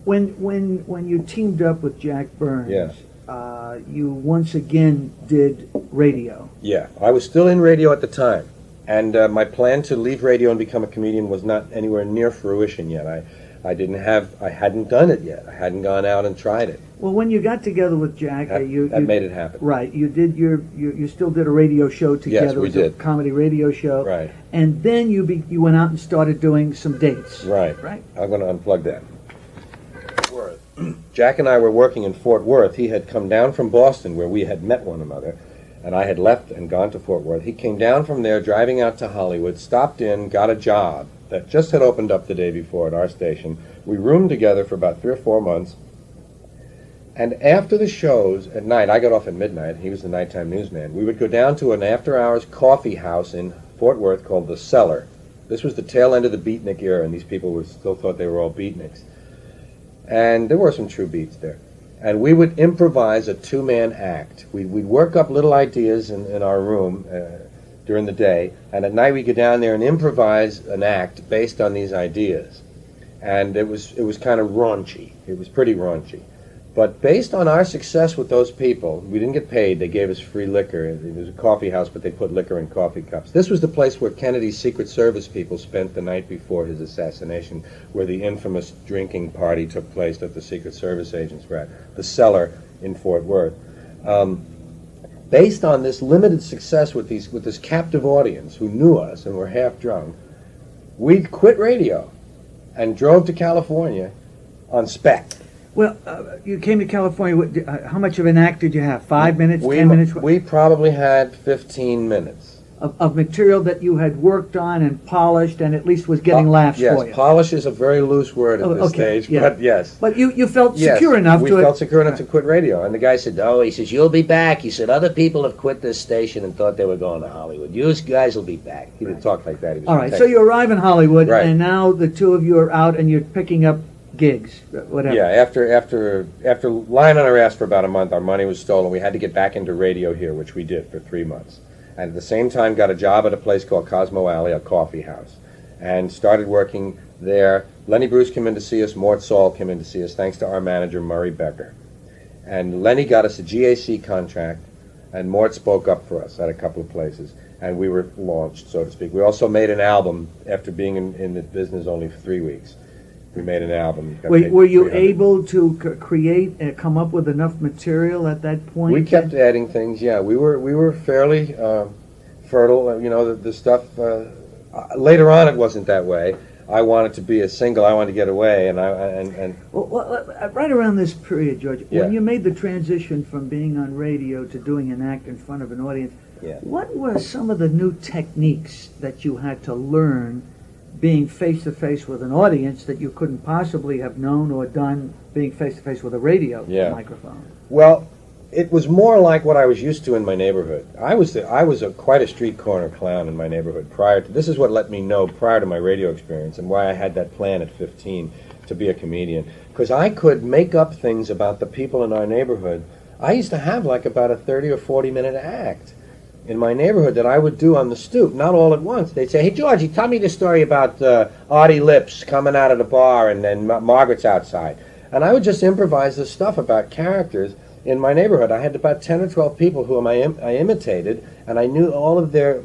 When you teamed up with Jack Burns, Yeah. You once again did radio. Yeah, I was still in radio at the time, and my plan to leave radio and become a comedian was not anywhere near fruition yet. I hadn't done it yet. I hadn't gone out and tried it. Well, when you got together with Jack, That made it happen. Right, you still did a radio show together. Yes, we it was did. A comedy radio show. Right. And then you went out and started doing some dates. Right. Right. I'm going to unplug that. Jack and I were working in Fort Worth. He had come down from Boston, where we had met one another, and I had left and gone to Fort Worth. He came down from there, driving out to Hollywood, stopped in, got a job that just had opened up the day before at our station. We roomed together for about 3 or 4 months. And after the shows at night, I got off at midnight. He was the nighttime newsman. We would go down to an after-hours coffee house in Fort Worth called The Cellar. This was the tail end of the beatnik era, and these people still thought they were all beatniks. And there were some true beats there. And we would improvise a two-man act. We'd work up little ideas in our room during the day, and at night we'd go down there and improvise an act based on these ideas. And it was kind of raunchy. It was pretty raunchy. But based on our success with those people, we didn't get paid. They gave us free liquor. It was a coffee house, but they put liquor in coffee cups. This was the place where Kennedy's Secret Service people spent the night before his assassination, where the infamous drinking party took place that the Secret Service agents were at, The Cellar in Fort Worth. Based on this limited success with this captive audience who knew us and were half drunk, we quit radio and drove to California on spec. Well, you came to California. How much of an act did you have? 5 minutes, 10 minutes? We probably had 15 minutes. Of material that you had worked on and polished and at least was getting laughs yes, for you. Yes, polish is a very loose word at this stage, yeah. but yes. But you felt secure enough we to... felt secure enough to quit radio. And the guy said, he says, you'll be back. He said, other people have quit this station and thought they were going to Hollywood. You guys will be back. He didn't talk like that. He was all right, so you arrive in Hollywood, right. And now the two of you are out and you're picking up gigs, whatever. Yeah, after lying on our ass for about a month, our money was stolen. We had to get back into radio here, which we did for 3 months. And at the same time got a job at a place called Cosmo Alley, a coffee house, and started working there. Lenny Bruce came in to see us. Mort Saul came in to see us, thanks to our manager, Murray Becker. And Lenny got us a GAC contract, and Mort spoke up for us at a couple of places, and we were launched, so to speak. We also made an album after being in the business only for 3 weeks. We made an album. Were you able to create and come up with enough material at that point? We kept adding things. Yeah, we were fairly fertile. You know, the stuff. Later on, it wasn't that way. I wanted to be a single. I wanted to get away, and Well, right around this period, George, yeah. when you made the transition from being on radio to doing an act in front of an audience, yeah. What were some of the new techniques that you had to learn? Being face-to-face with an audience that you couldn't possibly have known or done being face-to-face with a radio microphone? Well, it was more like what I was used to in my neighborhood. I was quite a street corner clown in my neighborhood prior to... This is what let me know prior to my radio experience and why I had that plan at 15 to be a comedian. Because I could make up things about the people in our neighborhood. I used to have like about a 30 or 40-minute act in my neighborhood that I would do on the stoop, not all at once. They'd say, hey, Georgie, tell me the story about Artie Lips coming out of the bar and then Margaret's outside. And I would just improvise this stuff about characters in my neighborhood. I had about 10 or 12 people whom I imitated, and I knew all of their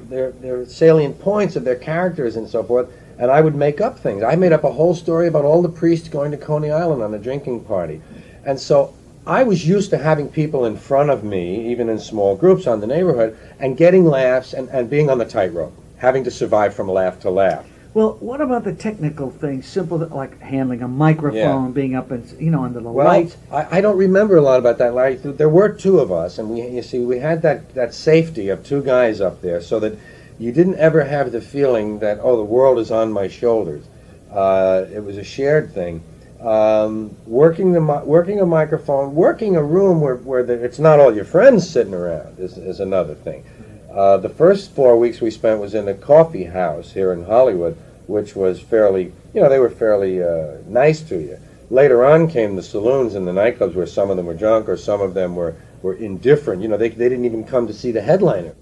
salient points of their characters and so forth, and I would make up things. I made up a whole story about all the priests going to Coney Island on a drinking party. And so I was used to having people in front of me, even in small groups on the neighborhood, and getting laughs and being on the tightrope, having to survive from laugh to laugh. Well, what about the technical things, simple like handling a microphone, being up and under the lights? I don't remember a lot about that. Like, there were two of us, and we had that safety of two guys up there, so that you didn't ever have the feeling that the world is on my shoulders. It was a shared thing. Working a microphone, working a room where it's not all your friends sitting around is another thing. The first 4 weeks we spent was in a coffee house here in Hollywood, which was fairly, they were fairly nice to you. Later on came the saloons and the nightclubs where some of them were drunk or some of them were indifferent. They didn't even come to see the headliner.